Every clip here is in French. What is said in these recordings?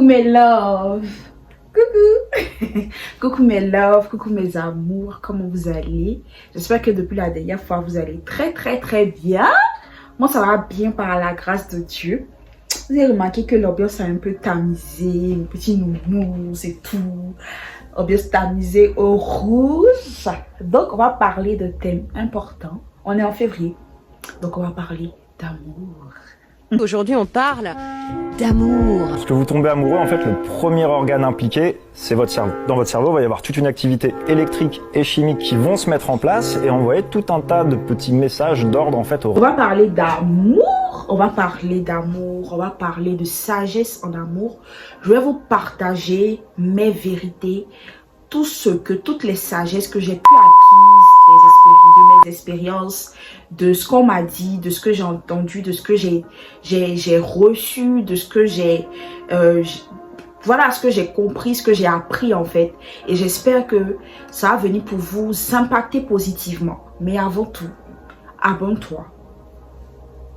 Coucou mes loves, coucou, coucou mes loves, coucou mes amours, comment vous allez? J'espère que depuis la dernière fois vous allez très bien. Moi ça va bien par la grâce de Dieu. Vous avez remarqué que l'ambiance est un peu tamisée, le petit nounours et tout. Ambiance tamisée au rouge. Donc on va parler de thèmes importants. On est en février, donc on va parler d'amour. Aujourd'hui, on parle d'amour. Lorsque vous tombez amoureux, en fait, le premier organe impliqué, c'est votre cerveau. Dans votre cerveau, il va y avoir toute une activité électrique et chimique qui vont se mettre en place et envoyer tout un tas de petits messages d'ordre, en fait, au... On va parler d'amour, on va parler d'amour, on va parler de sagesse en amour. Je vais vous partager mes vérités, toutes les sagesses que j'ai pu acquise de mes expériences, de ce qu'on m'a dit, de ce que j'ai entendu, de ce que j'ai reçu, de ce que voilà ce que j'ai compris, ce que j'ai appris en fait. Et j'espère que ça va venir pour vous impacter positivement. Mais avant tout, abonne-toi.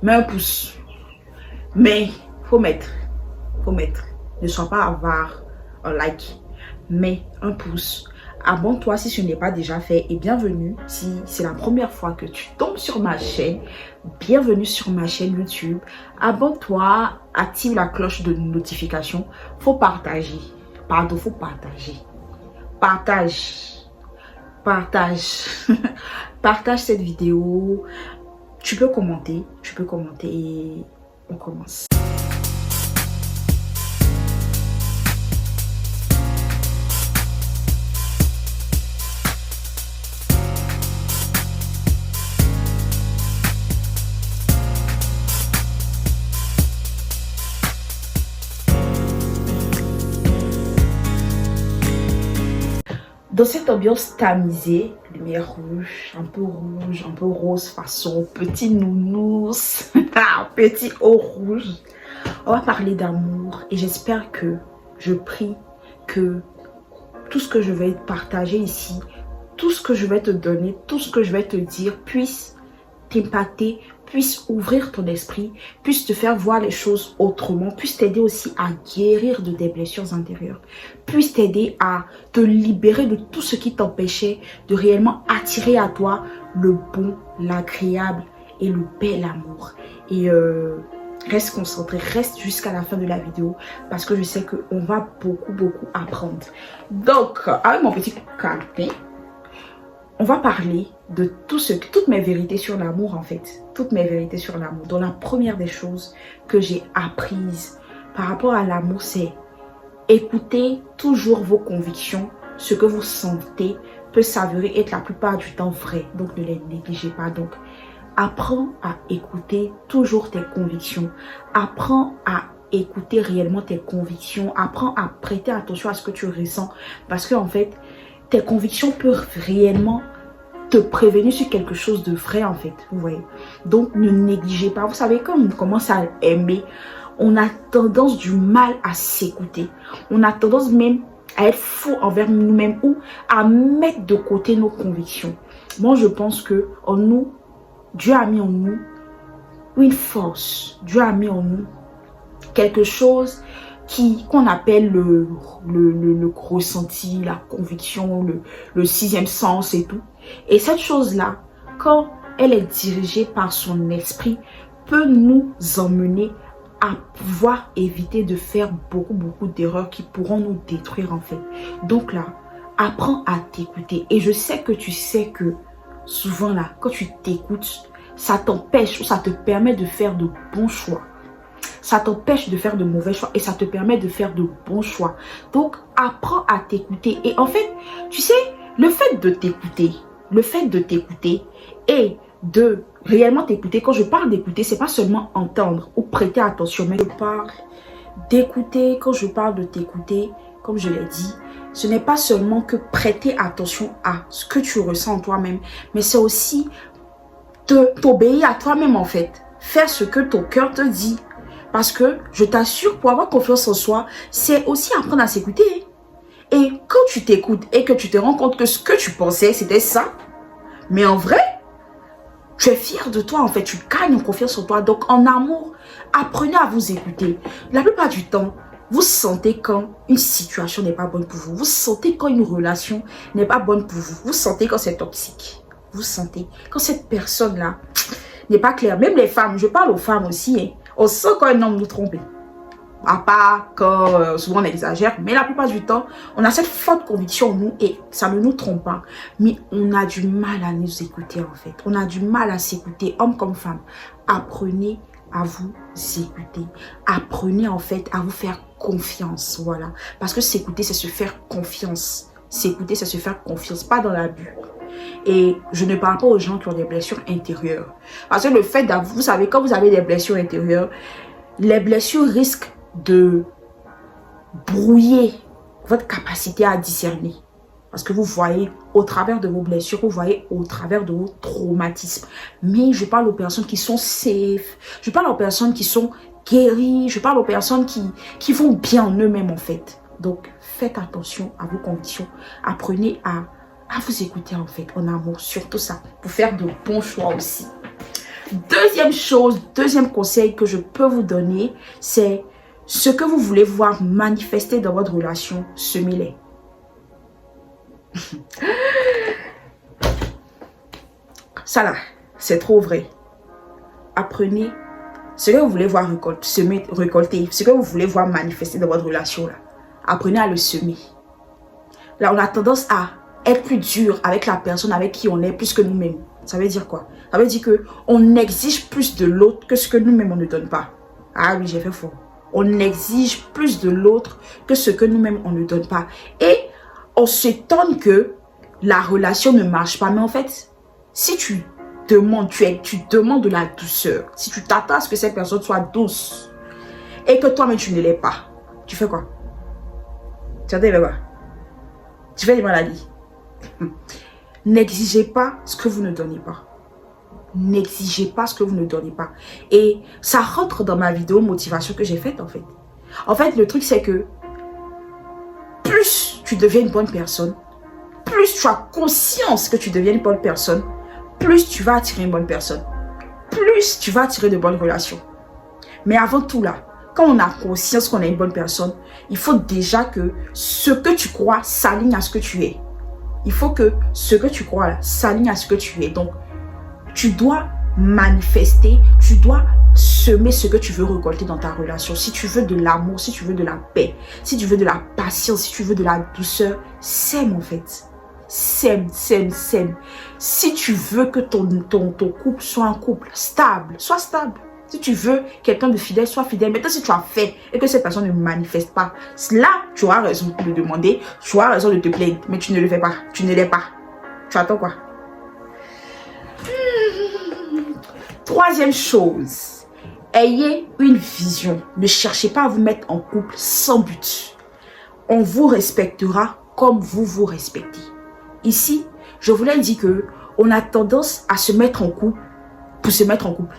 Mets un pouce. Mais faut mettre. Ne sois pas avare, un like. Mets un pouce. Abonne-toi si ce n'est pas déjà fait et bienvenue si c'est la première fois que tu tombes sur ma chaîne. Bienvenue sur ma chaîne YouTube. Abonne-toi, active la cloche de notification. Faut partager. Pardon, faut partager. Partage. Partage cette vidéo. Tu peux commenter et on commence. Dans cette ambiance tamisée, lumière rouge, un peu rose façon petit nounours, petit haut rouge, on va parler d'amour et j'espère que, je prie que tout ce que je vais partager ici, tout ce que je vais te donner, tout ce que je vais te dire puisse t'impacter, puisse ouvrir ton esprit, puisse te faire voir les choses autrement, puisse t'aider aussi à guérir de tes blessures intérieures, puisse t'aider à te libérer de tout ce qui t'empêchait de réellement attirer à toi le bon, l'agréable et le bel amour. Et reste concentré, reste jusqu'à la fin de la vidéo parce que je sais qu'on va beaucoup apprendre. Donc, avec mon petit carnet, on va parler de toutes mes vérités sur l'amour en fait. Toutes mes vérités sur l'amour. Donc la première des choses que j'ai apprises par rapport à l'amour, c'est écouter toujours vos convictions. Ce que vous sentez peut s'avérer être la plupart du temps vrai. Donc ne les négligez pas. Donc apprends à écouter toujours tes convictions. Apprends à écouter réellement tes convictions. Apprends à prêter attention à ce que tu ressens. Parce que en fait, tes convictions peuvent réellement te prévenir sur quelque chose de vrai en fait, vous voyez. Donc ne négligez pas. Vous savez, quand on commence à aimer, on a tendance du mal à s'écouter. On a tendance même à être fou envers nous-mêmes ou à mettre de côté nos convictions. Moi je pense que en nous, Dieu a mis en nous une force. Dieu a mis en nous quelque chose qu'on appelle le ressenti, la conviction, le sixième sens et tout. Et cette chose-là, quand elle est dirigée par son esprit, peut nous emmener à pouvoir éviter de faire beaucoup d'erreurs qui pourront nous détruire en fait. Donc là, apprends à t'écouter. Et je sais que tu sais que souvent là, quand tu t'écoutes, ça t'empêche ou ça te permet de faire de bons choix. Ça t'empêche de faire de mauvais choix et ça te permet de faire de bons choix. Donc, apprends à t'écouter. Et en fait, tu sais, le fait de t'écouter et de réellement t'écouter, quand je parle d'écouter, c'est pas seulement entendre ou prêter attention, mais je parle d'écouter. Quand je parle de t'écouter, comme je l'ai dit, ce n'est pas seulement que prêter attention à ce que tu ressens en toi-même, mais c'est aussi t'obéir à toi-même en fait. Faire ce que ton cœur te dit. Parce que je t'assure, pour avoir confiance en soi, c'est aussi apprendre à s'écouter. Et quand tu t'écoutes et que tu te rends compte que ce que tu pensais, c'était ça, mais en vrai, tu es fier de toi en fait, tu gagnes en confiance en toi. Donc en amour, apprenez à vous écouter. La plupart du temps, Vous sentez quand une situation n'est pas bonne pour vous. Vous sentez quand une relation n'est pas bonne pour vous. Vous sentez quand c'est toxique. Vous sentez quand cette personne-là n'est pas claire. Même les femmes, je parle aux femmes aussi. Hein. On sent quand un homme nous trompe. À part quand souvent on exagère. Mais la plupart du temps, on a cette forte conviction en nous et ça ne nous trompe pas. Mais on a du mal à nous écouter en fait. On a du mal à s'écouter, homme comme femme. Apprenez à vous écouter. Apprenez en fait à vous faire confiance. Voilà. Parce que s'écouter, c'est se faire confiance. S'écouter, c'est se faire confiance. Pas dans l'abus. Et je ne parle pas aux gens qui ont des blessures intérieures. Parce que le fait d'avouer, vous savez, quand vous avez des blessures intérieures, les blessures risquent de brouiller votre capacité à discerner. Parce que vous voyez au travers de vos blessures, vous voyez au travers de vos traumatismes. Mais je parle aux personnes qui sont safe. Je parle aux personnes qui sont guéries. Je parle aux personnes qui vont bien en eux-mêmes en fait. Donc, faites attention à vos convictions. Apprenez à vous écouter en fait, en amour. Surtout ça, pour faire de bons choix aussi. Deuxième chose, deuxième conseil que je peux vous donner, c'est ce que vous voulez voir manifester dans votre relation, semez-les. Ça là, c'est trop vrai. Apprenez ce que vous voulez voir récolter, ce que vous voulez voir manifester dans votre relation là. Apprenez à le semer. Là, on a tendance à être plus dur avec la personne avec qui on est plus que nous-mêmes. Ça veut dire quoi? Ça veut dire qu'on exige plus de l'autre que ce que nous-mêmes on ne donne pas. Ah oui, j'ai fait faux. On exige plus de l'autre que ce que nous-mêmes on ne donne pas. Et on s'étonne que la relation ne marche pas. Mais en fait, si tu demandes, tu demandes de la douceur, si tu t'attends à ce que cette personne soit douce et que toi-même tu ne l'es pas, tu fais quoi? Tu fais quoi? Tu fais des maladies. N'exigez pas ce que vous ne donnez pas. N'exigez pas ce que vous ne donnez pas. Et ça rentre dans ma vidéo motivation que j'ai faite en fait. En fait, le truc c'est que plus tu deviens une bonne personne, plus tu as conscience que tu deviens une bonne personne, plus tu vas attirer une bonne personne. Plus tu vas attirer de bonnes relations. Mais avant tout là, quand on a conscience qu'on est une bonne personne, il faut déjà que ce que tu crois s'aligne à ce que tu es. Il faut que ce que tu crois là s'aligne à ce que tu es. Donc, tu dois manifester, tu dois semer ce que tu veux récolter dans ta relation. Si tu veux de l'amour, si tu veux de la paix, si tu veux de la patience, si tu veux de la douceur, sème en fait. Sème, sème, sème. Si tu veux que ton couple soit un couple stable, sois stable. Si tu veux quelqu'un de fidèle, sois fidèle. Maintenant, si tu as fait et que cette personne ne manifeste pas, là, tu auras raison de demander, tu auras raison de te plaindre, mais tu ne le fais pas. Tu ne l'es pas. Tu attends quoi? Troisième chose, ayez une vision. Ne cherchez pas à vous mettre en couple sans but. On vous respectera comme vous vous respectez. Ici, je voulais dire que on a tendance à se mettre en couple pour se mettre en couple.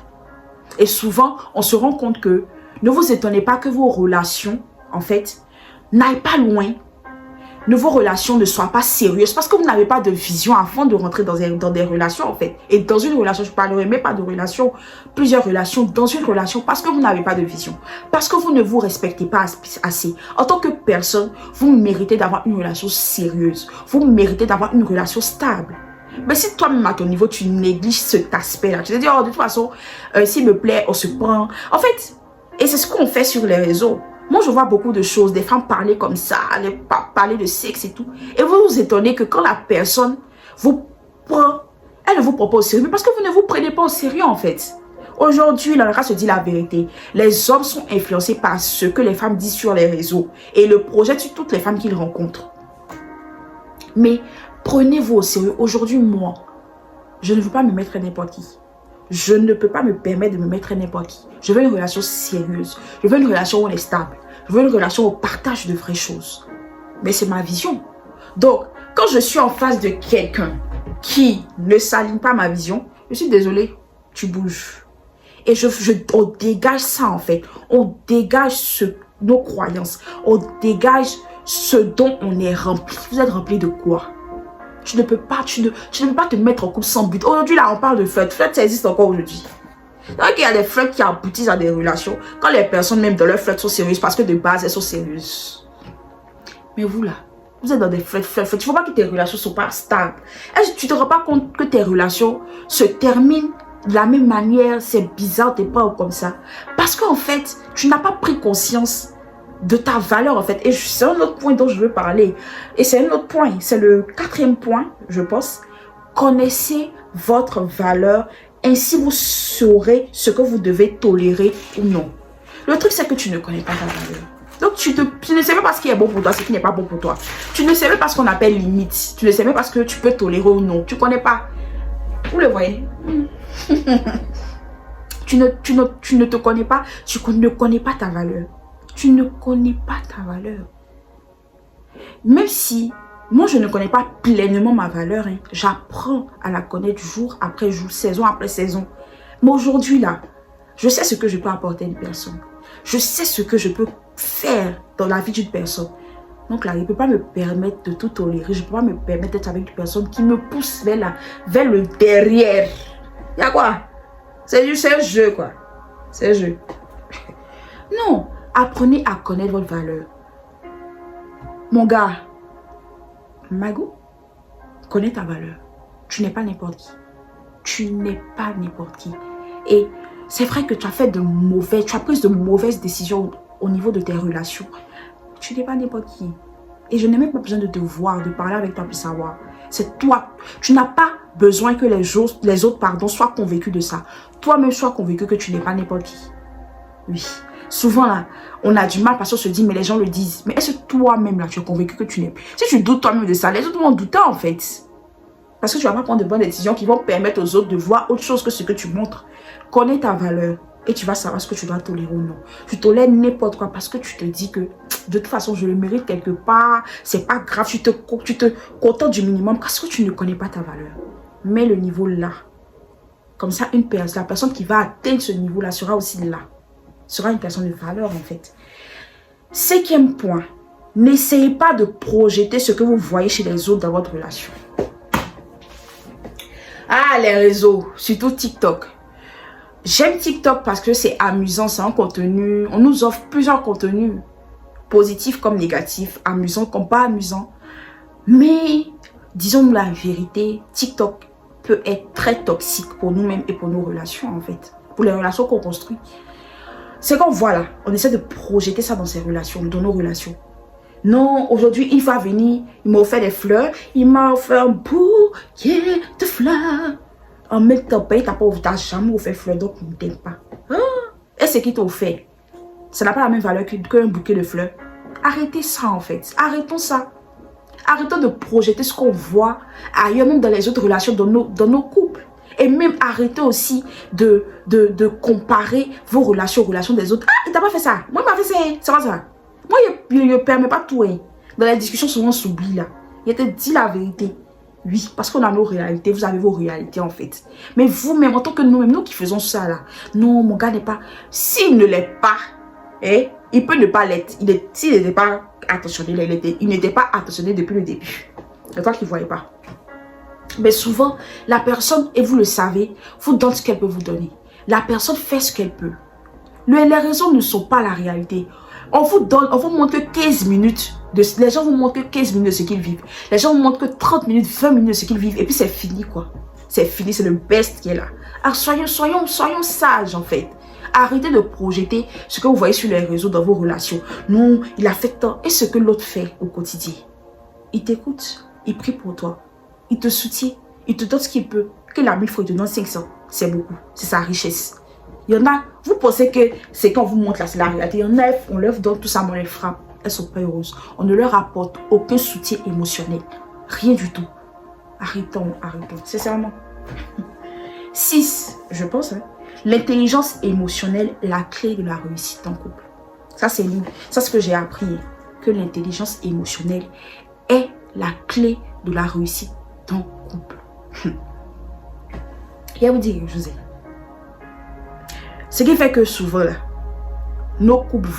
Et souvent, on se rend compte que ne vous étonnez pas que vos relations, en fait, n'aillent pas loin. Que vos relations ne soient pas sérieuses parce que vous n'avez pas de vision avant de rentrer dans des relations, en fait. Et dans une relation, je parlerai même pas de relations, plusieurs relations, dans une relation, parce que vous n'avez pas de vision. Parce que vous ne vous respectez pas assez. En tant que personne, vous méritez d'avoir une relation sérieuse. Vous méritez d'avoir une relation stable. Mais si toi-même à ton niveau, tu négliges cet aspect-là, tu te dis, oh, de toute façon, s'il me plaît, on se prend. En fait, et c'est ce qu'on fait sur les réseaux. Moi, je vois beaucoup de choses, des femmes parler comme ça, parler de sexe et tout. Et vous vous étonnez que quand la personne vous prend, elle ne vous prend pas au sérieux, parce que vous ne vous prenez pas au sérieux en fait. Aujourd'hui, la race se dit la vérité. Les hommes sont influencés par ce que les femmes disent sur les réseaux et le projettent sur toutes les femmes qu'ils rencontrent. Mais prenez-vous au sérieux. Aujourd'hui, moi, je ne veux pas me mettre à n'importe qui. Je ne peux pas me permettre de me mettre à n'importe qui. Je veux une relation sérieuse. Je veux une relation où on est stable. Je veux une relation où on partage de vraies choses. Mais c'est ma vision. Donc, quand je suis en face de quelqu'un qui ne s'aligne pas à ma vision, je suis désolée, tu bouges. Et on dégage ça en fait. On dégage nos croyances. On dégage ce dont on est rempli. Vous êtes rempli de quoi? Tu ne peux pas te mettre en couple sans but. Aujourd'hui, là, on parle de flirt. Flirt, ça existe encore aujourd'hui. Donc, il y a des flirts qui aboutissent à des relations quand les personnes, même dans leurs flirts, sont sérieuses parce que de base, elles sont sérieuses. Mais vous là, vous êtes dans des flirts. Il ne faut pas que tes relations ne soient pas stables. Est-ce que tu ne te rends pas compte que tes relations se terminent de la même manière? C'est bizarre, t'es pas comme ça. Parce qu'en fait, tu n'as pas pris conscience de ta valeur en fait. Et c'est un autre point dont je veux parler. Et c'est un autre point. C'est le 4e point, je pense. Connaissez votre valeur. Ainsi, vous saurez ce que vous devez tolérer ou non. Le truc, c'est que tu ne connais pas ta valeur. Donc, tu ne sais pas parce qu'il est bon pour toi, ce qui n'est pas bon pour toi. Tu ne sais pas parce qu'on appelle limite. Tu ne sais pas parce que tu peux tolérer ou non. Tu ne connais pas. Vous le voyez? tu ne te connais pas. Tu ne connais pas ta valeur. Tu ne connais pas ta valeur. Même si moi, je ne connais pas pleinement ma valeur. Hein. J'apprends à la connaître jour après jour, saison après saison. Mais aujourd'hui, là, je sais ce que je peux apporter à une personne. Je sais ce que je peux faire dans la vie d'une personne. Donc là, je ne peux pas me permettre de tout tolérer. Je ne peux pas me permettre d'être avec une personne qui me pousse vers le derrière. Il y a quoi? C'est un jeu, quoi. C'est un jeu. Non. Apprenez à connaître votre valeur. Mon gars, Mago, connais ta valeur. Tu n'es pas n'importe qui. Tu n'es pas n'importe qui. Et c'est vrai que tu as pris de mauvaises décisions au niveau de tes relations. Tu n'es pas n'importe qui. Et je n'ai même pas besoin de te voir, de parler avec toi pour savoir. C'est toi. Tu n'as pas besoin que les autres soient convaincus de ça. Toi-même, sois convaincu que tu n'es pas n'importe qui. Oui. Souvent, là, on a du mal parce qu'on se dit, mais les gens le disent. Mais est-ce que toi-même, là, tu es convaincu que tu n'es pas? Si tu doutes toi-même de ça, les autres vont douter, en fait. Parce que tu ne vas pas prendre de bonnes décisions qui vont permettre aux autres de voir autre chose que ce que tu montres. Connais ta valeur et tu vas savoir ce que tu dois tolérer ou non. Tu tolères n'importe quoi parce que tu te dis que de toute façon, je le mérite quelque part. C'est pas grave, tu te contentes du minimum parce que tu ne connais pas ta valeur. Mets le niveau là. Comme ça, la personne qui va atteindre ce niveau-là sera aussi là. Sera une personne de valeur en fait. 5e point, n'essayez pas de projeter ce que vous voyez chez les autres dans votre relation. Ah, les réseaux, surtout TikTok. J'aime TikTok parce que c'est amusant, c'est un contenu, on nous offre plusieurs contenus, positifs comme négatifs, amusants comme pas amusants. Mais, disons-nous la vérité, TikTok peut être très toxique pour nous-mêmes et pour nos relations en fait. Pour les relations qu'on construit. C'est qu'on voit là, on essaie de projeter ça dans ses relations, dans nos relations. Non, aujourd'hui, il va venir, il m'a offert des fleurs, il m'a offert un bouquet de fleurs. En même temps, tu n'as jamais offert des fleurs, donc il ne t'aime pas. Ah, et ce qu'il t'a offert, ça n'a pas la même valeur qu'un bouquet de fleurs. Arrêtez ça en fait, arrêtons ça. Arrêtons de projeter ce qu'on voit ailleurs, même dans les autres relations, dans nos couples. Et même arrêtez aussi de comparer vos relations aux relations des autres. Ah, il t'a pas fait ça. Moi, il m'a fait ça. C'est pas ça. Moi, il ne permet pas tout. Hein. Dans les discussions, souvent, on s'oublie là. Il te dit la vérité. Oui, parce qu'on a nos réalités. Vous avez vos réalités, en fait. Mais vous-même, en tant que nous-mêmes, nous qui faisons ça là. Non, mon gars n'est pas... S'il ne l'est pas, eh, il peut ne pas l'être. S'il n'était pas attentionné, il n'était pas attentionné depuis le début. C'est toi qui ne voyais pas. Mais souvent, la personne, et vous le savez, vous donne ce qu'elle peut vous donner. La personne fait ce qu'elle peut. Les raisons ne sont pas la réalité. On vous montre que 15 minutes. Les gens vous montrent que 15 minutes de ce qu'ils vivent. Les gens vous montrent que 30 minutes, 20 minutes de ce qu'ils vivent. Et puis c'est fini quoi. C'est fini, c'est le best qui est là. Alors soyons sages en fait. Arrêtez de projeter ce que vous voyez sur les réseaux dans vos relations. Non, il a fait tant. Et ce que l'autre fait au quotidien. Il t'écoute, il prie pour toi. Il te soutient, il te donne ce qu'il peut. Que la 1000 fois, il te donne 500. C'est beaucoup, c'est sa richesse. Il y en a, vous pensez que c'est quand on vous montre là, c'est la réalité. Il y en a, on leur donne tout ça, on les frappe. Elles sont pas heureuses. On ne leur apporte aucun soutien émotionnel. Rien du tout. Arrêtons. Sincèrement. 6, je pense, hein, l'intelligence émotionnelle est la clé de la réussite en couple. Ça, c'est nous. Ça, c'est ce que j'ai appris. Que l'intelligence émotionnelle est la clé de la réussite dans le couple. Je vais vous dire quelque chose. Ce qui fait que souvent, là, nos couples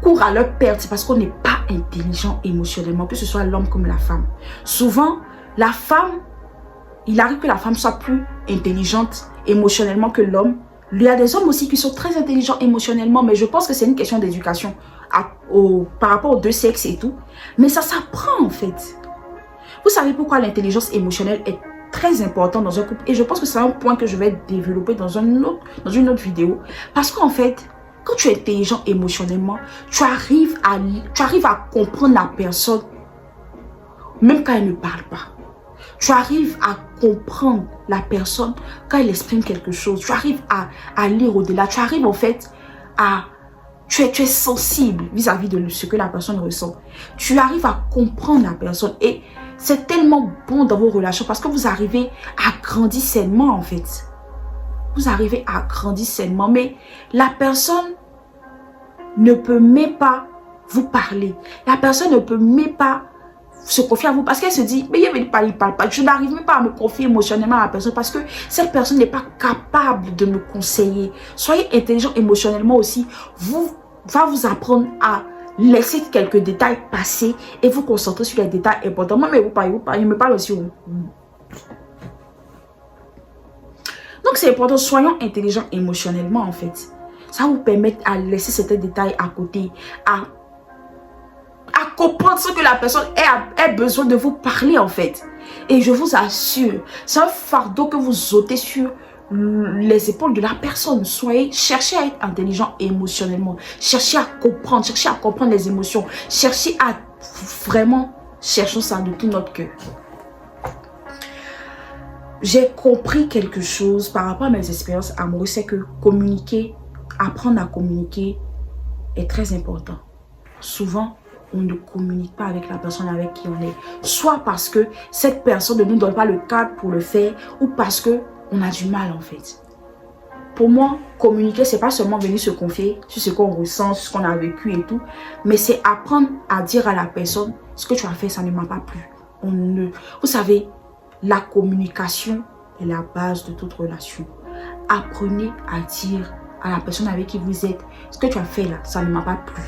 courent à leur perte, c'est parce qu'on n'est pas intelligent émotionnellement, que ce soit l'homme comme la femme. Souvent, la femme, il arrive que la femme soit plus intelligente émotionnellement que l'homme. Il y a des hommes aussi qui sont très intelligents émotionnellement, mais je pense que c'est une question d'éducation par rapport aux deux sexes et tout. Mais ça s'apprend en fait. Vous savez pourquoi l'intelligence émotionnelle est très importante dans un couple? Et je pense que c'est un point que je vais développer dans une autre vidéo. Parce qu'en fait, quand tu es intelligent émotionnellement, tu arrives à comprendre la personne même quand elle ne parle pas. Tu arrives à comprendre la personne quand elle exprime quelque chose. Tu arrives à lire au-delà. Tu arrives en fait à... Tu es sensible vis-à-vis de ce que la personne ressent. Tu arrives à comprendre la personne. Et c'est tellement bon dans vos relations parce que vous arrivez à grandir sainement en fait. Vous arrivez à grandir sainement. Mais la personne ne peut même pas vous parler. La personne ne peut même pas se confier à vous parce qu'elle se dit, mais il parle pas. Je n'arrive même pas à me confier émotionnellement à la personne parce que cette personne n'est pas capable de me conseiller. Soyez intelligent émotionnellement aussi. Va vous apprendre à laisser quelques détails passer et vous concentrer sur les détails importants. Moi, mais vous parlez, il me parle aussi. Donc, c'est important. Soyons intelligents émotionnellement, en fait. Ça vous permet à laisser certains détails à côté, à comprendre ce que la personne a besoin de vous parler, en fait. Et je vous assure, c'est un fardeau que vous ôtez sur les épaules de la personne. Cherchez à être intelligent émotionnellement. Cherchez à comprendre les émotions. Cherchez à vraiment, cherchons ça de tout notre cœur. J'ai compris quelque chose par rapport à mes expériences amoureuses, c'est que apprendre à communiquer est très important. Souvent, on ne communique pas avec la personne avec qui on est. Soit parce que cette personne ne nous donne pas le cadre pour le faire, ou parce que on a du mal en fait. Pour moi, communiquer, c'est pas seulement venir se confier sur ce qu'on ressent, sur ce qu'on a vécu et tout, mais c'est apprendre à dire à la personne, ce que tu as fait, ça ne m'a pas plu. Vous savez, la communication est la base de toute relation. Apprenez à dire à la personne avec qui vous êtes, ce que tu as fait là, ça ne m'a pas plu.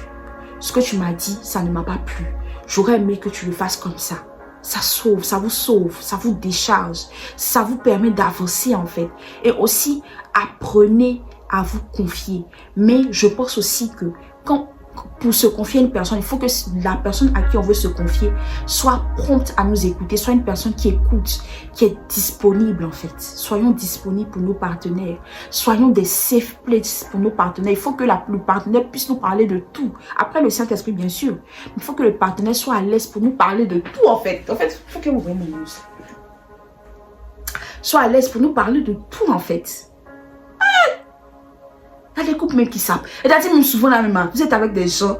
Ce que tu m'as dit, ça ne m'a pas plu. J'aurais aimé que tu le fasses comme ça. Ça sauve, ça vous décharge. Ça vous permet d'avancer en fait. Et aussi, apprenez à vous confier. Mais je pense aussi que pour se confier à une personne, il faut que la personne à qui on veut se confier soit prompte à nous écouter, soit une personne qui écoute, qui est disponible en fait. Soyons disponibles pour nos partenaires. Soyons des safe places pour nos partenaires. Il faut que le partenaire puisse nous parler de tout. Après le Saint-Esprit, bien sûr. Il faut que le partenaire soit à l'aise pour nous parler de tout en fait. En fait, il faut que vous voyez mon ça. Soit à l'aise pour nous parler de tout en fait. Il y a des couples même qui savent. Et d'ailleurs, même souvent la même, vous êtes avec des gens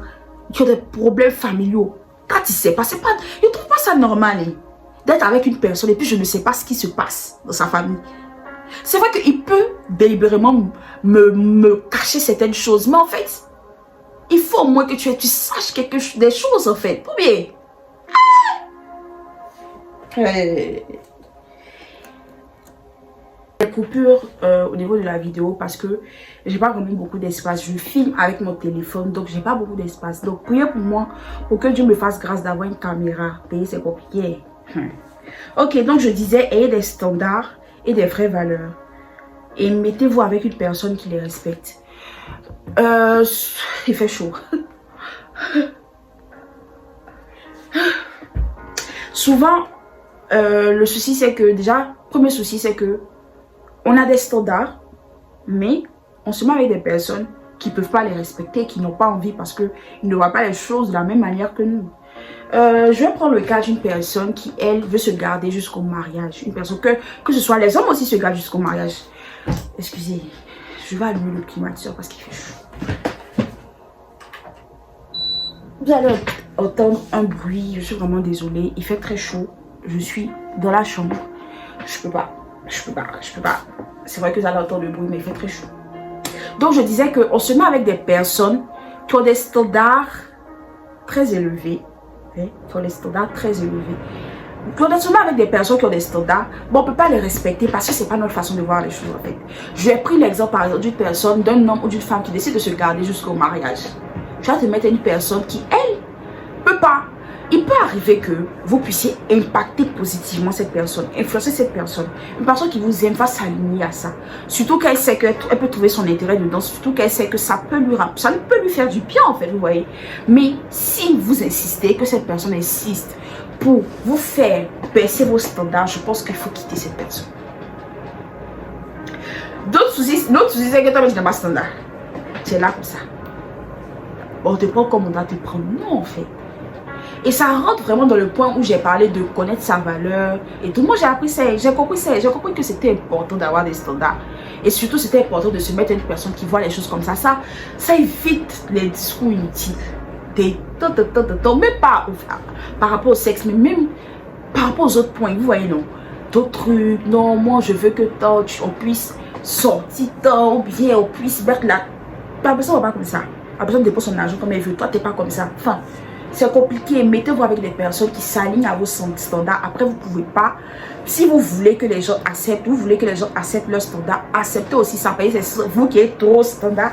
qui ont des problèmes familiaux. Quand ils ne savent pas, ils ne trouvent pas ça normal d'être avec une personne et puis je ne sais pas ce qui se passe dans sa famille. C'est vrai qu'il peut délibérément me cacher certaines choses, mais en fait, il faut au moins que tu saches des choses en fait. Ou bien. Des coupures au niveau de la vidéo parce que j'ai pas vraiment beaucoup d'espace. Je filme avec mon téléphone, donc j'ai pas beaucoup d'espace. Donc priez pour moi pour que Dieu me fasse grâce d'avoir une caméra. Payer c'est compliqué. Ok, donc je disais, ayez des standards et des vraies valeurs. Et mettez-vous avec une personne qui les respecte. Il fait chaud. Souvent, le souci c'est que déjà, premier souci c'est que on a des standards, mais on se met avec des personnes qui ne peuvent pas les respecter, qui n'ont pas envie parce qu'ils ne voient pas les choses de la même manière que nous. Je vais prendre le cas d'une personne qui, elle, veut se garder jusqu'au mariage. Une personne que ce soit les hommes aussi se gardent jusqu'au mariage. Excusez, je vais allumer le climatiseur parce qu'il fait chaud. Vous allez entendre un bruit, je suis vraiment désolée. Il fait très chaud, je suis dans la chambre. Je peux pas. C'est vrai que vous allez entendre le bruit, mais il fait très chaud. Donc, je disais qu'on se met avec des personnes qui ont des standards très élevés. Qui ont des standards très élevés. On se met avec des personnes qui ont des standards. Bon, on ne peut pas les respecter parce que ce n'est pas notre façon de voir les choses, en fait. Je vais prendre l'exemple, par exemple, d'une personne, d'un homme ou d'une femme qui décide de se garder jusqu'au mariage. Tu vas te mettre une personne qui, elle, ne peut pas. il peut arriver que vous puissiez impacter positivement cette personne, influencer cette personne. Une personne qui vous aime va s'aligner à ça. Surtout qu'elle sait qu'elle peut trouver son intérêt dedans, surtout qu'elle sait que ça peut lui faire du bien en fait, vous voyez. Mais si vous insistez, que cette personne insiste pour vous faire baisser vos standards, je pense qu'il faut quitter cette personne. D'autres soucis, c'est que toi, je n'ai pas standard. Tu es là comme ça. On te prend comme on doit te prendre. Non, en fait. Et ça rentre vraiment dans le point où j'ai parlé de connaître sa valeur et tout. Moi, j'ai appris ça, j'ai compris que c'était important d'avoir des standards. Et surtout, c'était important de se mettre à une personne qui voit les choses comme ça. Ça évite les discours inutiles. Même pas par rapport au sexe, mais même par rapport aux autres points. Vous voyez, non? D'autres trucs. Non, moi, je veux que on puisse sortir tant, ou bien on puisse mettre la... La personne ne va pas comme ça. La personne dépose son argent comme elle veut. Toi, tu n'es pas comme ça. Enfin... C'est compliqué. Mettez-vous avec des personnes qui s'alignent à vos standards. Après, vous ne pouvez pas. Si vous voulez que les gens acceptent, vous voulez que les gens acceptent leurs standards, acceptez aussi ça. C'est vous qui êtes trop standard,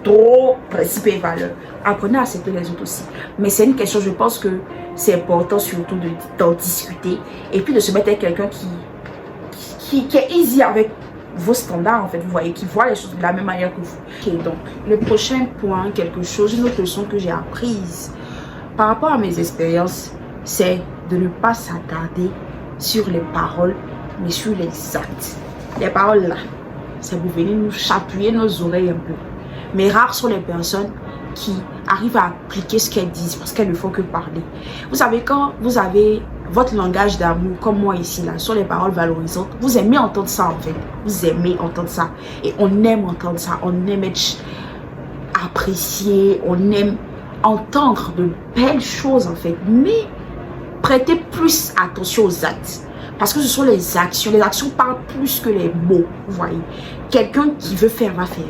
trop principe et valeur. Apprenez à accepter les autres aussi. Mais c'est une question, je pense que c'est important surtout d'en discuter. Et puis de se mettre avec quelqu'un qui est easy avec vos standards, en fait, vous voyez, qui voit les choses de la même manière que vous. Ok, donc, le prochain point, une autre leçon que j'ai apprise par rapport à mes expériences, c'est de ne pas s'attarder sur les paroles, mais sur les actes. Les paroles là, c'est pour venir nous chatouiller nos oreilles un peu. Mais rares sont les personnes qui arrivent à appliquer ce qu'elles disent parce qu'elles ne font que parler. Vous savez, quand vous avez votre langage d'amour, comme moi ici, là, sur les paroles valorisantes, vous aimez entendre ça en fait. Vous aimez entendre ça. Et on aime entendre ça. On aime être apprécié. On aime entendre de belles choses en fait, mais prêtez plus attention aux actes parce que ce sont les actions parlent plus que les mots, vous voyez. Quelqu'un qui veut faire va faire.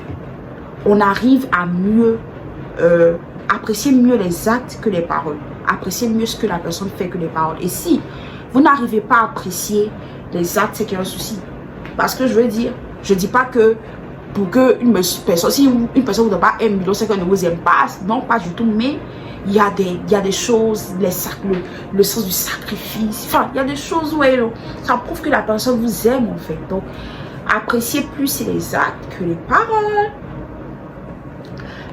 On arrive à mieux apprécier mieux les actes que les paroles, apprécier mieux ce que la personne fait que les paroles. Et si vous n'arrivez pas à apprécier les actes, c'est qu'il y a un souci. Parce que je veux dire, je dis pas que pour que une personne, si une personne ne vous donne pas 1 million, c'est qu'elle ne vous aime pas. Non, pas du tout. Mais il y a des choses, le sens du sacrifice. Enfin, il y a des choses où ça prouve que la personne vous aime en fait. Donc, appréciez plus les actes que les paroles.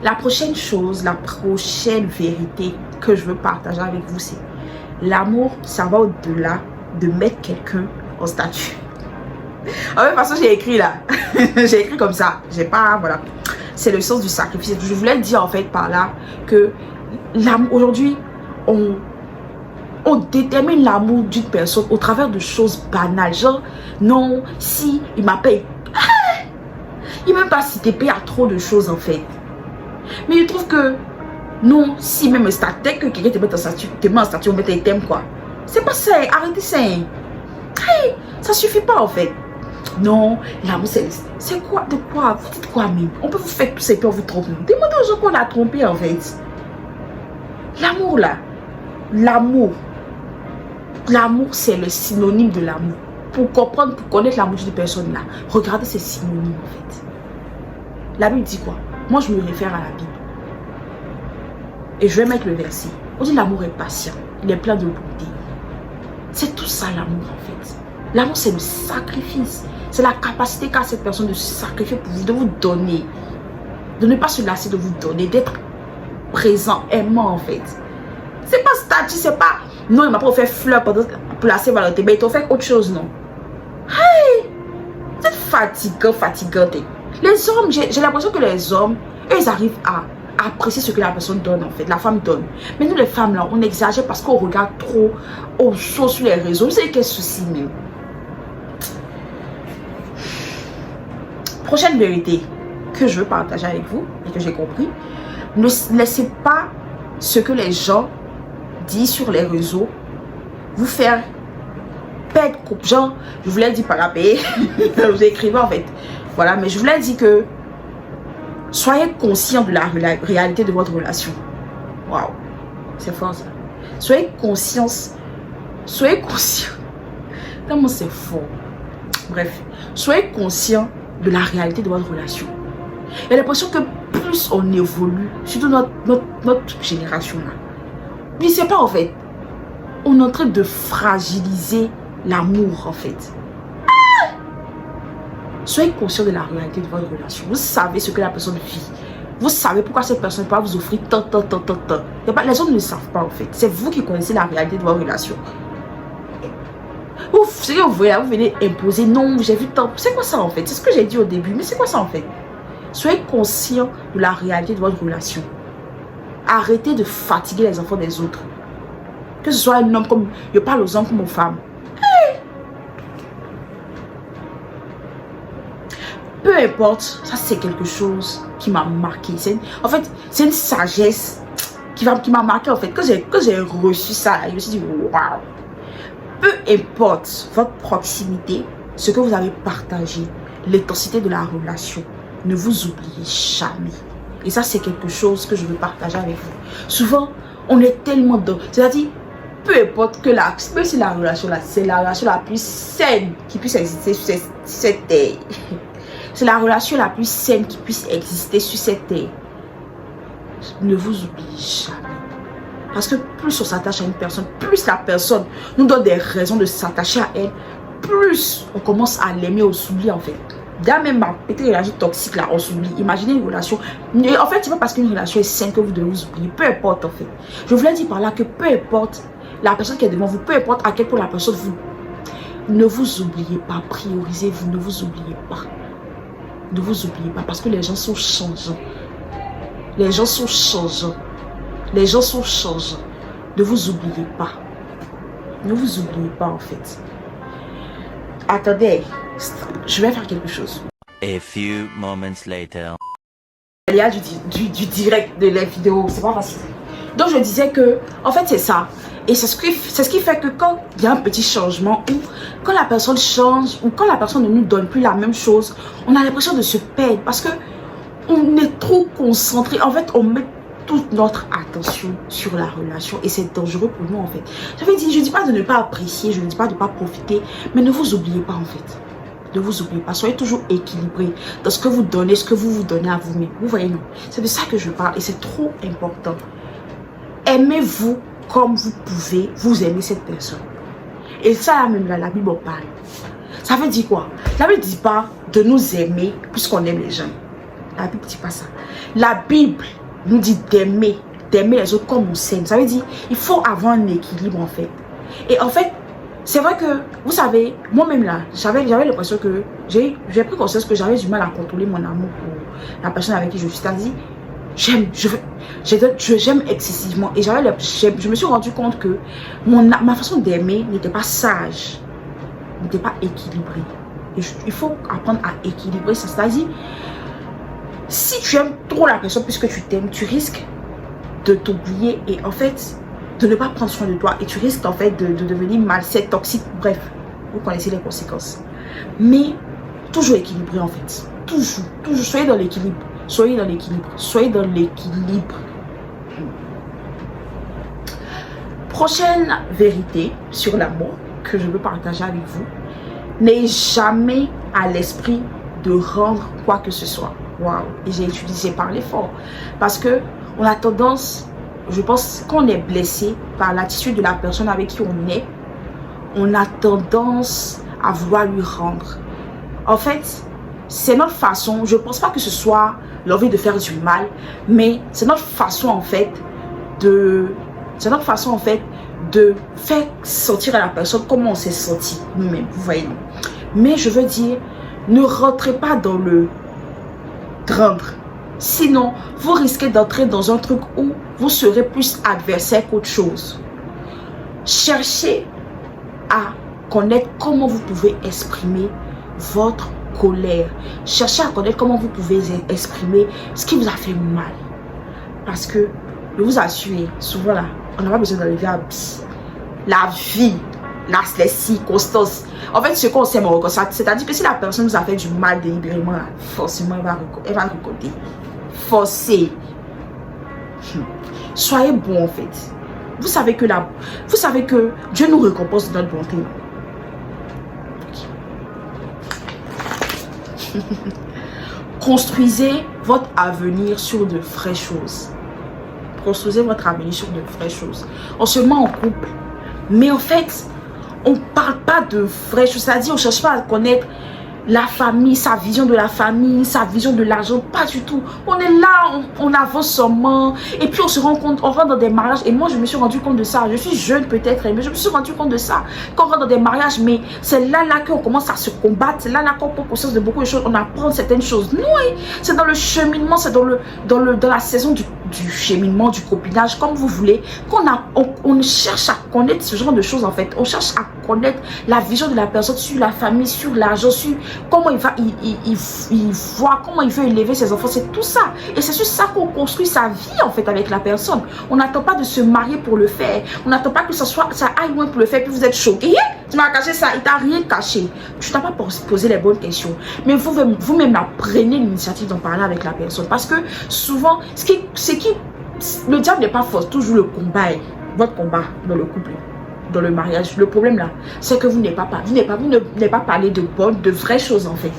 La prochaine chose, la prochaine vérité que je veux partager avec vous, c'est l'amour, ça va au-delà de mettre quelqu'un en statut. En même façon, j'ai écrit là. J'ai écrit comme ça. J'ai pas, voilà. C'est le sens du sacrifice. Je voulais dire en fait par là que aujourd'hui, on détermine l'amour d'une personne au travers de choses banales. Genre, non, si il m'appelle, il ne m'a pas cité à trop de choses en fait. Mais je trouve que, non, si même un statut, que quelqu'un te met en statut, on met un thème quoi. C'est pas ça. Arrêtez ça. Hey, ça suffit pas en fait. Non, l'amour c'est quoi? De quoi? Vous dites quoi même? On peut vous faire tout ça et puis on vous trompe. Demandez aux gens qu'on a trompé en fait. L'amour là, l'amour c'est le synonyme de l'amour. Pour comprendre, pour connaître l'amour d'une personne là, regardez ces synonymes en fait. La Bible dit quoi? Moi je me réfère à la Bible. Et je vais mettre le verset. On dit l'amour est patient, il est plein de bonté. C'est tout ça l'amour en fait. L'amour c'est le sacrifice. C'est la capacité qu'a cette personne de se sacrifier pour vous, de vous donner. De ne pas se lasser de vous donner, d'être présent, aimant en fait. C'est pas statut, c'est pas... Non, il m'a pas offert fleur pour placer Valentin, mais il t'a offert autre chose, non? Hey! C'est fatigant. Les hommes, j'ai l'impression que les hommes, eux, ils arrivent à apprécier ce que la personne donne en fait, la femme donne. Mais nous les femmes là, on exagère parce qu'on regarde trop aux choses sur les réseaux. Vous savez quel souci même? Prochaine vérité que je veux partager avec vous et que j'ai compris, ne laissez pas ce que les gens disent sur les réseaux vous faire perdre coupe. Genre, je vous l'ai dit par AP, vous écrivez en fait. Voilà, mais je vous l'ai dit que soyez conscient de la réalité de votre relation. Waouh, c'est fort ça. Soyez conscient. Tellement c'est fort. Bref, soyez conscient de la réalité de votre relation. J'ai l'impression que plus on évolue, surtout notre génération là, mais c'est pas en fait, on est en train de fragiliser l'amour en fait. Soyez conscient de la réalité de votre relation. Vous savez ce que la personne vit. Vous savez pourquoi cette personne peut vous offrir tant. Les gens ne le savent pas en fait. C'est vous qui connaissez la réalité de votre relation. Ouf, c'est que vous voyez, vous venez imposer. Non, j'ai vu tant. C'est quoi ça en fait? C'est ce que j'ai dit au début. Mais c'est quoi ça en fait? Soyez conscient de la réalité de votre relation. Arrêtez de fatiguer les enfants des autres. Que ce soit un homme comme... Je parle aux hommes comme aux femmes. Peu importe, ça c'est quelque chose qui m'a marqué. En fait, c'est une sagesse qui m'a marqué en fait. Quand j'ai reçu ça, je me suis dit waouh. Peu importe votre proximité, ce que vous avez partagé, l'intensité de la relation, ne vous oubliez jamais. Et ça c'est quelque chose que je veux partager avec vous. Souvent, on est tellement dans... C'est-à-dire, peu importe que même si la relation là, c'est la relation la plus saine qui puisse exister sur cette terre. C'est la relation la plus saine qui puisse exister sur cette terre. Ne vous oubliez jamais. Parce que plus on s'attache à une personne, plus la personne nous donne des raisons de s'attacher à elle, plus on commence à l'aimer, on s'oublie en fait. Dans même ma petite relation toxique là, on s'oublie. Imaginez une relation. Et en fait, c'est pas parce qu'une relation est saine que vous devez vous oublier. Peu importe en fait. Je voulais dire par là que peu importe la personne qui est devant vous, peu importe à quel point la personne vous... Ne vous oubliez pas, priorisez-vous, ne vous oubliez pas. Ne vous oubliez pas parce que les gens sont changeants. Les gens sont changeants. Les gens sont changeants. Ne vous oubliez pas. Ne vous oubliez pas en fait. Attendez, je vais faire quelque chose. A few moments later. Il y a du direct de la vidéo, c'est pas facile. Donc je disais que, en fait c'est ça. Et c'est ce qui fait que quand il y a un petit changement, ou quand la personne change, ou quand la personne ne nous donne plus la même chose, on a l'impression de se perdre parce que on est trop concentré. En fait, on met toute notre attention sur la relation et c'est dangereux pour nous en fait. Je ne dis pas de ne pas apprécier, je ne dis pas de ne pas profiter, mais ne vous oubliez pas en fait. Ne vous oubliez pas, soyez toujours équilibré dans ce que vous donnez, ce que vous vous donnez à vous-même. Vous voyez, non, c'est de ça que je parle et c'est trop important. Aimez-vous comme vous pouvez vous aimer cette personne. Et ça même là, la Bible en parle. Ça veut dire quoi? La Bible ne dit pas de nous aimer puisqu'on aime les gens. La Bible ne dit pas ça. La Bible nous dit d'aimer les autres comme on s'aime. Ça veut dire il faut avoir un équilibre en fait. Et en fait, c'est vrai que, vous savez, moi-même là, j'avais l'impression que j'ai pris conscience que j'avais du mal à contrôler mon amour pour la personne avec qui je suis. C'est-à-dire, j'aime excessivement. Et je me suis rendu compte que ma façon d'aimer n'était pas sage, n'était pas équilibrée. Et il faut apprendre à équilibrer ça. C'est-à-dire, si tu aimes trop la personne puisque tu t'aimes, tu risques de t'oublier et en fait de ne pas prendre soin de toi et tu risques en fait de devenir malsain, toxique, bref, vous connaissez les conséquences. Mais toujours équilibré en fait, toujours, soyez dans l'équilibre, soyez dans l'équilibre. Prochaine vérité sur l'amour que je veux partager avec vous, n'ayez jamais à l'esprit de rendre quoi que ce soit. Waouh, et j'ai parlé fort parce que on a tendance, je pense qu'on est blessé par l'attitude de la personne avec qui on a tendance à vouloir lui rendre. En fait, c'est notre façon, je pense pas que ce soit l'envie de faire du mal, mais c'est notre façon en fait de faire sentir à la personne comment on s'est senti nous-mêmes, vous voyez. Mais je veux dire, ne rentrez pas dans le rendre. Sinon, vous risquez d'entrer dans un truc où vous serez plus adversaire qu'autre chose. Cherchez à connaître comment vous pouvez exprimer votre colère. Cherchez à connaître comment vous pouvez exprimer ce qui vous a fait mal. Parce que, je vous assure, souvent là, on n'a pas besoin d'enlever la vie, les circonstances. En fait, ce qu'on sait, c'est-à-dire que si la personne vous a fait du mal délibérément, forcément, elle va recoder. Forcez. Soyez bon en fait. Vous savez que Dieu nous récompense de notre bonté. Okay. Construisez votre avenir sur de vraies choses. Construisez votre avenir sur de vraies choses. En seulement en couple, Mais en fait, on ne parle pas de vraies choses. C'est-à-dire, on ne cherche pas à connaître la famille, sa vision de la famille, sa vision de l'argent, pas du tout. On est là, on avance seulement. Et puis on se rend compte, on rentre dans des mariages. Et moi, je me suis rendu compte de ça. Je suis jeune peut-être, mais je me suis rendu compte de ça. Quand on rentre dans des mariages, mais c'est là qu'on commence à se combattre. C'est là qu'on prend conscience de beaucoup de choses. On apprend certaines choses. Non, c'est dans le cheminement, c'est dans la saison du cheminement, du copinage, comme vous voulez, on cherche à connaître ce genre de choses en fait. On cherche à connaître la vision de la personne sur la famille, sur l'argent, sur comment il voit, comment il veut élever ses enfants. C'est tout ça. Et c'est sur ça qu'on construit sa vie en fait avec la personne. On n'attend pas de se marier pour le faire. On n'attend pas que ça aille loin pour le faire. Puis vous êtes choqué. Tu m'as caché ça. Il t'a rien caché. Tu t'as pas posé les bonnes questions. Mais vous-même prenez l'initiative d'en parler avec la personne. Parce que souvent, le diable n'est pas fort. Toujours le combat. Votre combat dans le couple, dans le mariage. Le problème là, c'est que vous n'avez pas parlé de vraies choses en fait.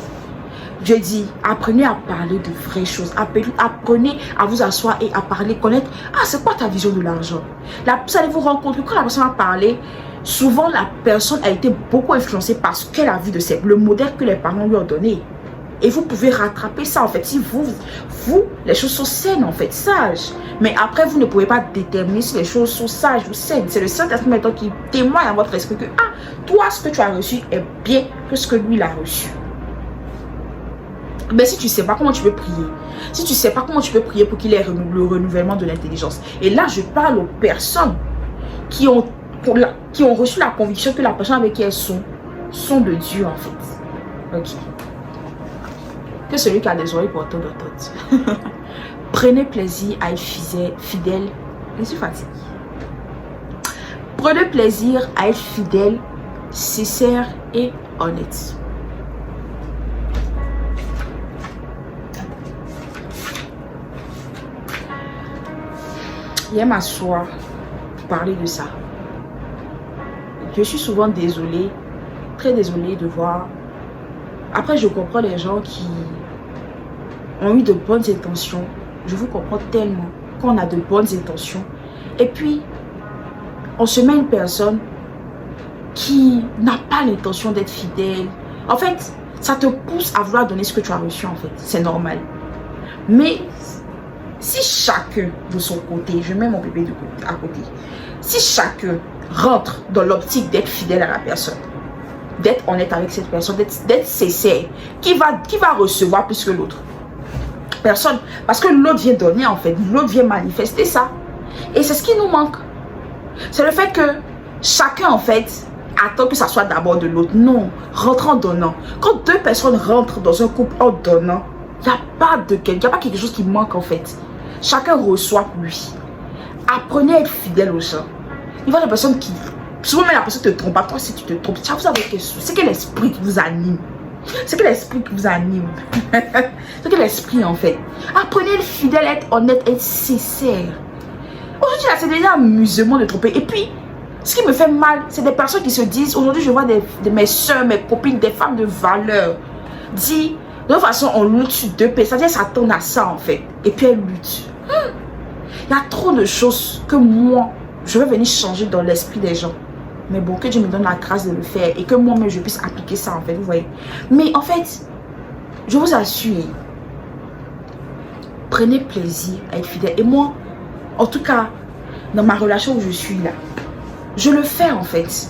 Je dis, apprenez à parler de vraies choses. Apprenez à vous asseoir et à parler, connaître. Ah, c'est quoi ta vision de l'argent? Vous allez vous rendre compte que quand la personne a parlé, souvent la personne a été beaucoup influencée par ce qu'elle a vu de le modèle que les parents lui ont donné. Et vous pouvez rattraper ça en fait. Si vous, les choses sont saines en fait, sages. Mais après, vous ne pouvez pas déterminer si les choses sont sages ou saines. C'est le Saint-Esprit maintenant qui témoigne à votre esprit que, ah, toi, ce que tu as reçu est bien que ce que lui, il a reçu. Mais si tu ne sais pas comment tu peux prier, si tu ne sais pas comment tu peux prier pour qu'il ait le renouvellement de l'intelligence. Et là, je parle aux personnes qui ont reçu la conviction que la personne avec qui elles sont de Dieu en fait. Ok. Que celui qui a des oreilles pour entendre entende. Prenez plaisir à être fidèle. Je suis fatiguée. Prenez plaisir à être fidèle, sincère et honnête. Hier m'asseoir pour parler de ça. Je suis souvent désolée, très désolée de voir. Après, je comprends les gens qui ont eu de bonnes intentions. Je vous comprends tellement qu'on a de bonnes intentions. Et puis, on se met une personne qui n'a pas l'intention d'être fidèle. En fait, ça te pousse à vouloir donner ce que tu as reçu en fait. C'est normal. Mais si chacun de son côté, je mets mon bébé à côté, si chacun rentre dans l'optique d'être fidèle à la personne, d'être honnête avec cette personne, d'être sincère, qui va recevoir plus que l'autre? Personne. Parce que l'autre vient donner en fait, l'autre vient manifester ça. Et c'est ce qui nous manque. C'est le fait que chacun en fait attend que ça soit d'abord de l'autre. Non, rentre en donnant. Quand deux personnes rentrent dans un couple en donnant, il n'y a pas quelque chose qui manque en fait. Chacun reçoit pour lui. Apprenez à être fidèle aux gens. Il y a des personnes qui... Souvent même la personne te trompe pas. Toi si tu te trompes, tu as quelque chose. C'est quel esprit qui vous anime? C'est que l'esprit qui vous anime. C'est que l'esprit en fait. Apprenez à être fidèle, à être honnête, à être sincère. Aujourd'hui là c'est déjà amusement de tromper. Et puis ce qui me fait mal, c'est des personnes qui se disent, aujourd'hui je vois mes soeurs, mes copines, des femmes de valeur dire de toute façon on lutte sur deux pieds. C'est-à-dire ça tourne à ça en fait. Et puis elles luttent. Il y a trop de choses que moi je vais venir changer dans l'esprit des gens. Mais bon, que Dieu me donne la grâce de le faire et que moi-même je puisse appliquer ça en fait, vous voyez. Mais en fait, je vous assure, prenez plaisir à être fidèle. Et moi, en tout cas, dans ma relation où je suis là, je le fais en fait.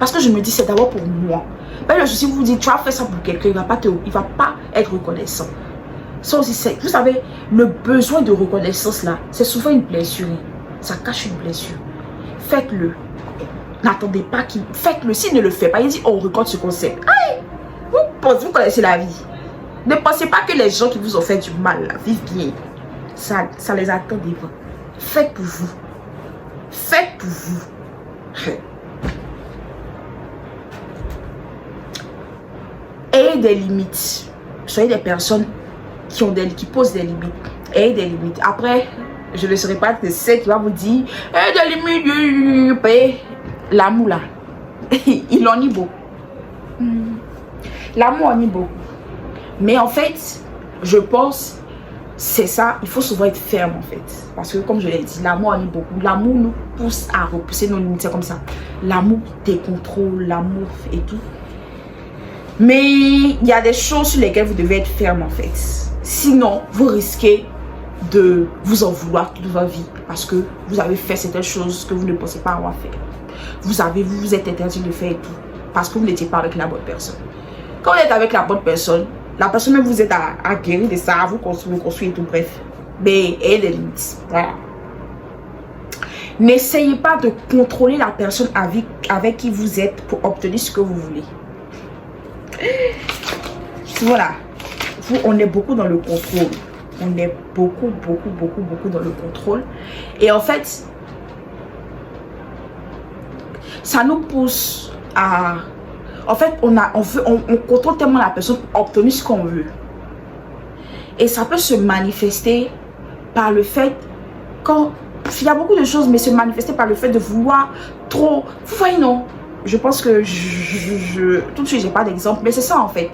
Parce que je me dis, c'est d'abord pour moi. Ben, le souci, vous dites, tu as fait ça pour quelqu'un, il va pas être reconnaissant. Ça aussi, c'est, vous savez, le besoin de reconnaissance là, c'est souvent une blessure. Ça cache une blessure. Faites-le. N'attendez pas qu'il... Faites-le. S'il ne le fait pas, il dit, on reconnaît ce concept. Aïe! Vous connaissez la vie. Ne pensez pas que les gens qui vous ont fait du mal là, vivent bien. Ça les attend devant. Faites pour vous. Faites pour vous. Ayez des limites. Soyez des personnes qui posent des limites. Ayez des limites. Après, je ne serai pas de celle qui va vous dire, des limites, l'amour là, il en est beau. L'amour en est beau. Mais en fait, je pense c'est ça, il faut souvent être ferme en fait. Parce que comme je l'ai dit, l'amour en est beaucoup. L'amour nous pousse à repousser nos limites, c'est comme ça. L'amour décontrôle, l'amour et tout. Mais il y a des choses sur lesquelles vous devez être ferme en fait. Sinon, vous risquez de vous en vouloir toute votre vie. Parce que vous avez fait certaines choses que vous ne pensez pas avoir fait. Vous vous êtes interdit de faire et tout. Parce que vous n'étiez pas avec la bonne personne. Quand vous êtes avec la bonne personne, la personne même vous aide à guérir de ça, à vous construire et tout, bref. Mais ayez des limites. Voilà. N'essayez pas de contrôler la personne avec qui vous êtes pour obtenir ce que vous voulez. Voilà. On est beaucoup dans le contrôle. On est beaucoup dans le contrôle. Et en fait, ça nous pousse à... En fait, on contrôle tellement la personne pour obtenir ce qu'on veut. Et ça peut se manifester par le fait, il y a beaucoup de choses, mais se manifester par le fait de vouloir trop... Vous voyez, non? Je pense que tout de suite, j'ai pas d'exemple, mais c'est ça en fait.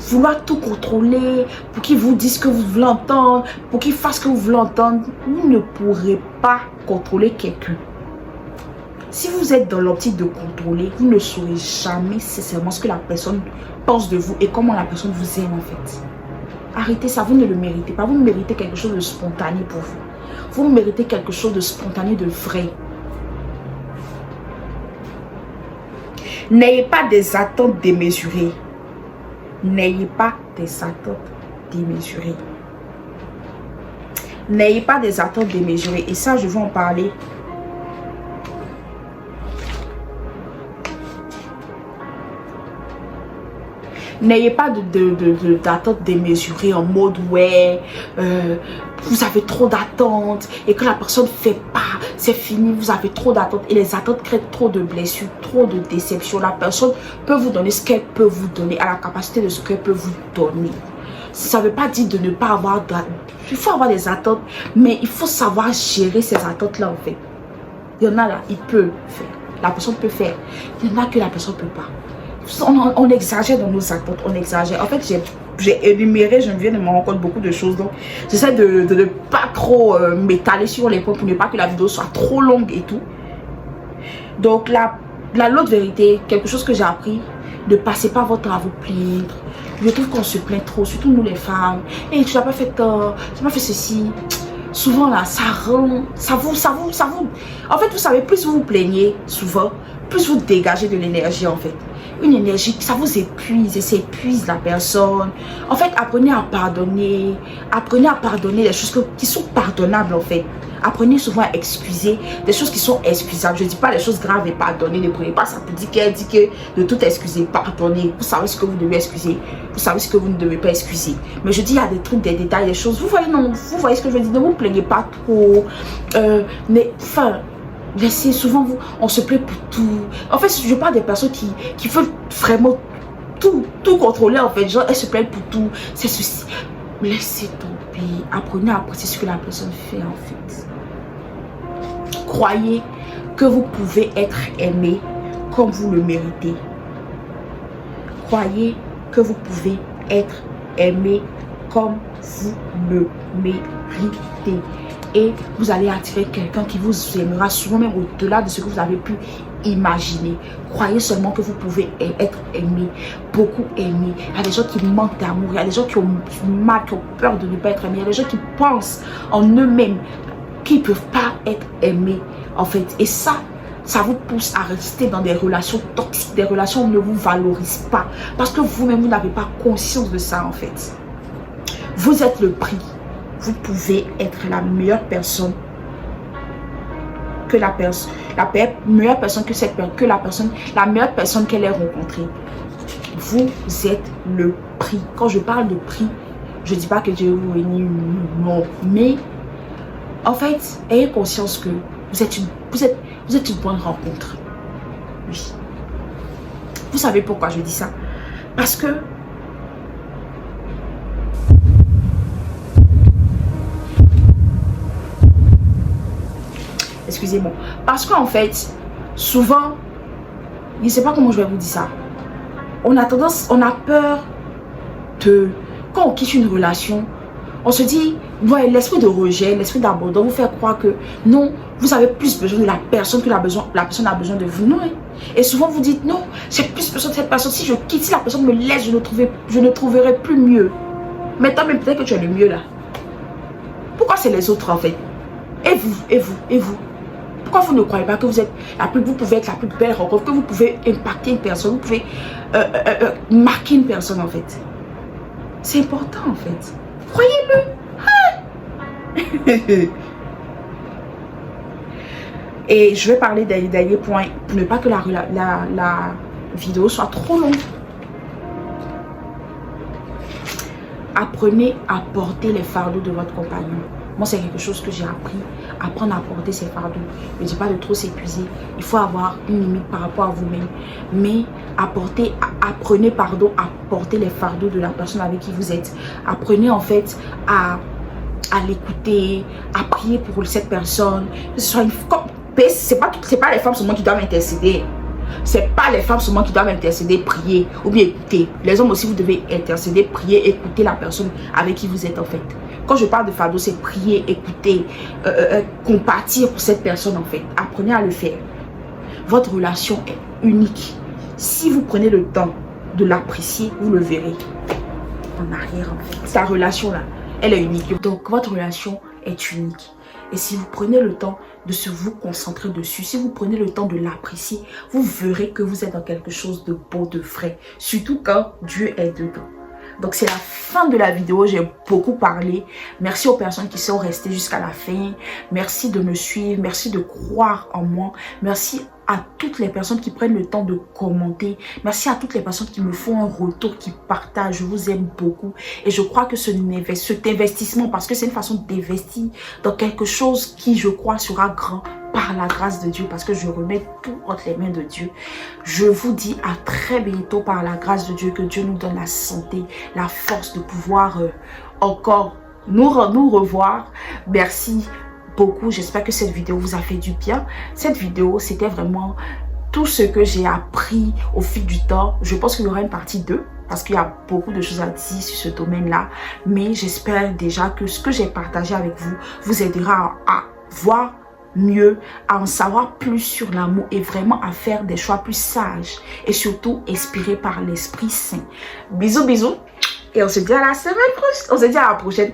Vouloir tout contrôler, pour qu'il vous dise ce que vous voulez entendre, pour qu'il fasse ce que vous voulez entendre. Vous ne pourrez pas contrôler quelqu'un. Si vous êtes dans l'optique de contrôler, vous ne saurez jamais sincèrement ce que la personne pense de vous et comment la personne vous aime en fait. Arrêtez ça, vous ne le méritez pas. Vous méritez quelque chose de spontané pour vous. Vous méritez quelque chose de spontané, de vrai. N'ayez pas des attentes démesurées. N'ayez pas des attentes démesurées. N'ayez pas des attentes démesurées. Et ça, je vais en parler. N'ayez pas d'attentes démesurées en mode ouais, vous avez trop d'attentes et que la personne ne fait pas, c'est fini, vous avez trop d'attentes et les attentes créent trop de blessures, trop de déceptions. La personne peut vous donner ce qu'elle peut vous donner, à la capacité de ce qu'elle peut vous donner. Ça ne veut pas dire de ne pas avoir il faut avoir des attentes, mais il faut savoir gérer ces attentes-là en fait. Il y en a là, il peut faire, la personne peut faire, il y en a que la personne ne peut pas. On exagère dans nos attentes, on exagère. En fait, j'ai énuméré, je viens de me rendre compte beaucoup de choses. Donc, j'essaie de ne pas trop m'étaler sur les points pour ne pas que la vidéo soit trop longue et tout. Donc, l'autre vérité, quelque chose que j'ai appris, ne passez pas votre temps à vous plaindre. Je trouve qu'on se plaint trop, surtout nous les femmes. Et tu n'as pas fait tort, tu n'as pas fait ceci. Souvent là, ça vous. En fait, vous savez, plus vous vous plaignez, souvent, plus vous dégagez de l'énergie en fait. Une énergie, ça vous épuise et ça épuise la personne. En fait, apprenez à pardonner. Apprenez à pardonner les choses qui sont pardonnables en fait. Apprenez souvent à excuser des choses qui sont excusables. Je ne dis pas les choses graves et pardonner. Ne prenez pas ça pour dire qu'elle dit que de tout excuser, pardonner. Vous savez ce que vous devez excuser. Vous savez ce que vous ne devez pas excuser. Mais je dis, il y a des trucs, des détails, des choses. Vous voyez, non, vous voyez ce que je veux dire. Ne vous plaignez pas trop. Mais enfin... Laissez, souvent on se plaît pour tout. En fait, je parle des personnes qui veulent vraiment tout contrôler en fait. Genre, elles se plaignent pour tout. C'est ceci. Laissez tomber. Apprenez à apprécier ce que la personne fait en fait. Croyez que vous pouvez être aimé comme vous le méritez. Croyez que vous pouvez être aimé comme vous le méritez. Et vous allez attirer quelqu'un qui vous aimera souvent même au-delà de ce que vous avez pu imaginer. Croyez seulement que vous pouvez être aimé, beaucoup aimé. Il y a des gens qui manquent d'amour, il y a des gens qui ont mal, qui ont peur de ne pas être aimés. Il y a des gens qui pensent en eux-mêmes qu'ils ne peuvent pas être aimés en fait. Et ça vous pousse à rester dans des relations toxiques, des relations qui ne vous valorisent pas. Parce que vous-même, vous n'avez pas conscience de ça en fait. Vous êtes le prix. Vous pouvez être la meilleure personne que la meilleure personne qu'elle ait rencontrée. Vous êtes le prix. Quand je parle de prix, je ne dis pas que Dieu vous bénit, non. Mais en fait, ayez conscience que vous êtes une bonne rencontre. Oui. Vous savez pourquoi je dis ça? Parce que excusez-moi. Parce qu'en fait, souvent, je ne sais pas comment je vais vous dire ça. On a peur de... Quand on quitte une relation, on se dit, ouais, l'esprit de rejet, l'esprit d'abandon vous fait croire que non, vous avez plus besoin de la personne que la personne a besoin de vous. Non, hein. Et souvent vous dites non, j'ai plus besoin de cette personne. Si je quitte, si la personne me laisse, je ne trouverai plus mieux. Mais toi même peut-être que tu es le mieux là. Pourquoi c'est les autres en fait? Et vous? Pourquoi vous ne croyez pas que vous pouvez être la plus belle rencontre, que vous pouvez impacter une personne, vous pouvez marquer une personne en fait? C'est important en fait. Croyez-le. Et je vais parler des derniers points pour ne pas que la vidéo soit trop longue. Apprenez à porter les fardeaux de votre compagnon. Moi, c'est quelque chose que j'ai appris. Apprendre à porter ses fardeaux. Je ne dis pas de trop s'épuiser. Il faut avoir une limite par rapport à vous-même. Mais apprenez à porter les fardeaux de la personne avec qui vous êtes. Apprenez en fait à l'écouter, à prier pour cette personne. C'est pas les femmes seulement qui doivent intercéder. C'est pas les femmes seulement qui doivent intercéder, prier ou bien écouter. Les hommes aussi, vous devez intercéder, prier, écouter la personne avec qui vous êtes en fait. Quand je parle de fardeau, c'est prier, écouter, compatir pour cette personne en fait. Apprenez à le faire. Votre relation est unique. Si vous prenez le temps de l'apprécier, vous le verrez en arrière en fait. Sa relation là, elle est unique. Donc votre relation est unique. Et si vous prenez le temps de vous concentrer dessus, si vous prenez le temps de l'apprécier, vous verrez que vous êtes dans quelque chose de beau, de vrai. Surtout quand Dieu est dedans. Donc c'est la fin de la vidéo, j'ai beaucoup parlé. Merci aux personnes qui sont restées jusqu'à la fin. Merci de me suivre, merci de croire en moi. Merci à toutes les personnes qui prennent le temps de commenter. Merci à toutes les personnes qui me font un retour, qui partagent. Je vous aime beaucoup. Et je crois que cet investissement, parce que c'est une façon d'investir dans quelque chose qui, je crois, sera grand par la grâce de Dieu, parce que je remets tout entre les mains de Dieu. Je vous dis à très bientôt par la grâce de Dieu, que Dieu nous donne la santé, la force de pouvoir encore nous revoir. Merci beaucoup, j'espère que cette vidéo vous a fait du bien. Cette vidéo, c'était vraiment tout ce que j'ai appris au fil du temps. Je pense qu'il y aura une partie 2 parce qu'il y a beaucoup de choses à dire sur ce domaine-là. Mais j'espère déjà que ce que j'ai partagé avec vous vous aidera à voir mieux, à en savoir plus sur l'amour et vraiment à faire des choix plus sages et surtout inspirés par l'Esprit Saint. Bisous, bisous. Et on se dit à la semaine prochaine. On se dit à la prochaine.